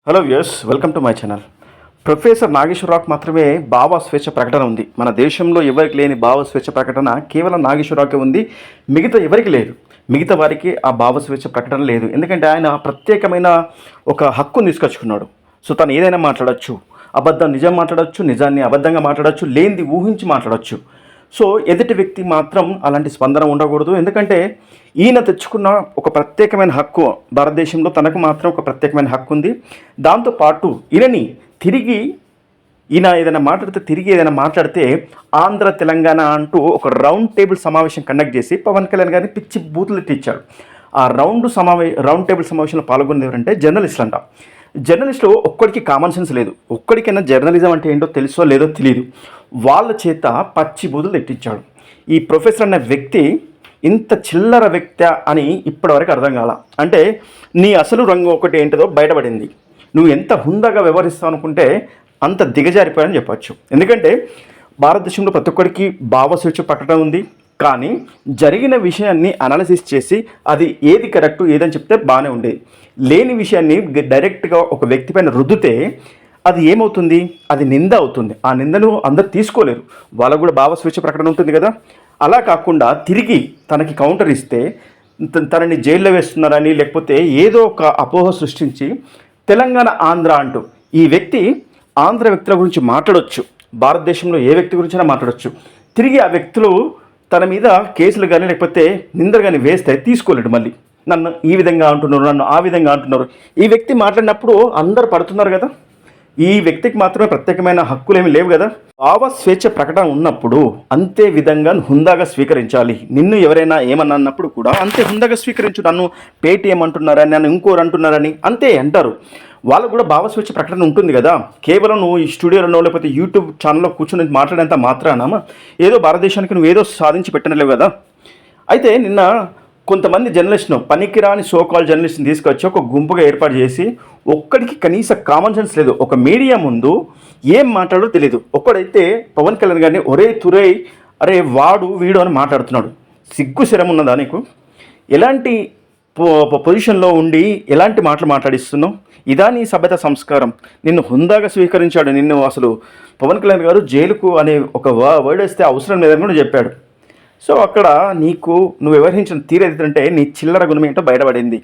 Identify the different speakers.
Speaker 1: Hello viewers, welcome to my channel. Professor నాగేశ్వరరావుకు మాత్రమే భావ స్వేచ్ఛ ప్రకటన ఉంది. మన దేశంలో ఎవరికి లేని భావ స్వేచ్ఛ ప్రకటన కేవలం నాగేశ్వరరావుకే ఉంది. మిగతా ఎవరికి లేదు. మిగతా వారికి ఆ భావ స్వేచ్ఛ ప్రకటన లేదు. ఎందుకంటే ఆయన ప్రత్యేకమైన ఒక హక్కును తీసుకొచ్చుకున్నాడు. సో తను ఏదైనా మాట్లాడచ్చు, అబద్ధం నిజం మాట్లాడచ్చు, నిజాన్ని అబద్ధంగా మాట్లాడచ్చు, లేనిది ఊహించి మాట్లాడచ్చు. సో ఎదుటి వ్యక్తి మాత్రం అలాంటి స్పందన ఉండకూడదు. ఎందుకంటే ఈయన తెచ్చుకున్న ఒక ప్రత్యేకమైన హక్కు, భారతదేశంలో తనకు మాత్రం ఒక ప్రత్యేకమైన హక్కు ఉంది. దాంతోపాటు ఈయనని తిరిగి ఈయన ఏదైనా మాట్లాడితే ఆంధ్ర తెలంగాణ అంటూ ఒక రౌండ్ టేబుల్ సమావేశం కండక్ట్ చేసి పవన్ కళ్యాణ్ గారిని పిచ్చి బూతులు తెచ్చాడు. ఆ రౌండ్ టేబుల్ సమావేశంలో పాల్గొనేది ఎవరంటే జర్నలిస్టులు అంట. జర్నలిస్టులు ఒక్కడికి కామన్ సెన్స్ లేదు. ఒక్కడికైనా జర్నలిజం అంటే ఏంటో తెలుసో లేదో తెలియదు. వాళ్ళ చేత పచ్చి బూతులు తెట్టించాడు. ఈ ప్రొఫెసర్ అనే వ్యక్తి ఇంత చిల్లర వ్యక్తి అని ఇప్పటివరకు అర్థం కాల. అంటే నీ అసలు రంగు ఒకటి ఏంటిదో బయటపడింది. నువ్వు ఎంత హుందాగా వ్యవహరిస్తావు అనుకుంటే అంత దిగజారిపోయాలని చెప్పచ్చు. ఎందుకంటే భారతదేశంలో ప్రతి ఒక్కరికి భావస్వేచ్ఛ ప్రకటన ఉంది. కానీ జరిగిన విషయాన్ని అనాలిసిస్ చేసి అది ఏది కరెక్టు ఏదని చెప్తే బాగానే ఉండేది. లేని విషయాన్ని డైరెక్ట్గా ఒక వ్యక్తి పైన రుద్దితే అది ఏమవుతుంది? అది నింద అవుతుంది. ఆ నిందను అందరు తీసుకోలేరు. వాళ్ళకు కూడా భావస్వేచ్ఛ ప్రకటన ఉంటుంది కదా. అలా కాకుండా తిరిగి తనకి కౌంటర్ ఇస్తే తనని జైల్లో వేస్తున్నారని, లేకపోతే ఏదో ఒక అపోహ సృష్టించి తెలంగాణ ఆంధ్ర అంటూ ఈ వ్యక్తి ఆంధ్ర వ్యక్తుల గురించి మాట్లాడవచ్చు. భారతదేశంలో ఏ వ్యక్తి గురించైనా మాట్లాడవచ్చు. తిరిగి ఆ వ్యక్తులు తన మీద కేసులు కానీ లేకపోతే నిందలు కానీ వేస్తే తీసుకోలేడు. మళ్ళీ నన్ను ఈ విధంగా అంటున్నారు, నన్ను ఆ విధంగా అంటున్నారు. ఈ వ్యక్తి మాట్లాడినప్పుడు అందరు పడుతున్నారు కదా. ఈ వ్యక్తికి మాత్రమే ప్రత్యేకమైన హక్కులేమి లేవు కదా. భావ స్వేచ్ఛ ప్రకటన ఉన్నప్పుడు అంతే విధంగా హుందాగా స్వీకరించాలి. నిన్ను ఎవరైనా ఏమన్నా అన్నప్పుడు కూడా అంతే హుందాగా స్వీకరించు. నన్ను పేటీఎం అంటున్నారని, నన్ను ఇంకోరు అంటున్నారని అంతే అంటారు. వాళ్ళకు కూడా భావ స్వేచ్ఛ ప్రకటన ఉంటుంది కదా. కేవలం నువ్వు ఈ స్టూడియోలో లేకపోతే యూట్యూబ్ ఛానల్లో కూర్చొని మాట్లాడేంత మాత్రానా ఏదో భారతదేశానికి నువ్వు ఏదో సాధించి పెట్టనలేవు కదా. అయితే నిన్న కొంతమంది జర్నలిస్టును, పనికిరాని సోకాల్ జర్నలిస్ట్ని తీసుకొచ్చి ఒక గుంపుగా ఏర్పాటు చేసి ఒక్కడికి కనీస కామన్ సెన్స్ లేదు. ఒక మీడియా ముందు ఏం మాట్లాడో తెలియదు. ఒక్కడైతే పవన్ కళ్యాణ్ గారిని ఒరే తురే, అరే వాడు వీడు అని మాట్లాడుతున్నాడు. సిగ్గు శరం ఉన్నదా నీకు? ఎలాంటి పొజిషన్లో ఉండి ఎలాంటి మాటలు మాట్లాడిస్తున్నావు? ఇదా నీ సభ్యత సంస్కారం? నిన్ను హుందాగా స్వీకరించాడు. నిన్ను అసలు పవన్ కళ్యాణ్ గారు జైలుకు అనే ఒక వర్డ్ వేస్తే అవసరం లేదని కూడా చెప్పాడు. సో అక్కడ నువ్వు వ్యవహరించిన తీరేదంటే నీ చిల్లర గుణం ఏంటో బయటపడింది.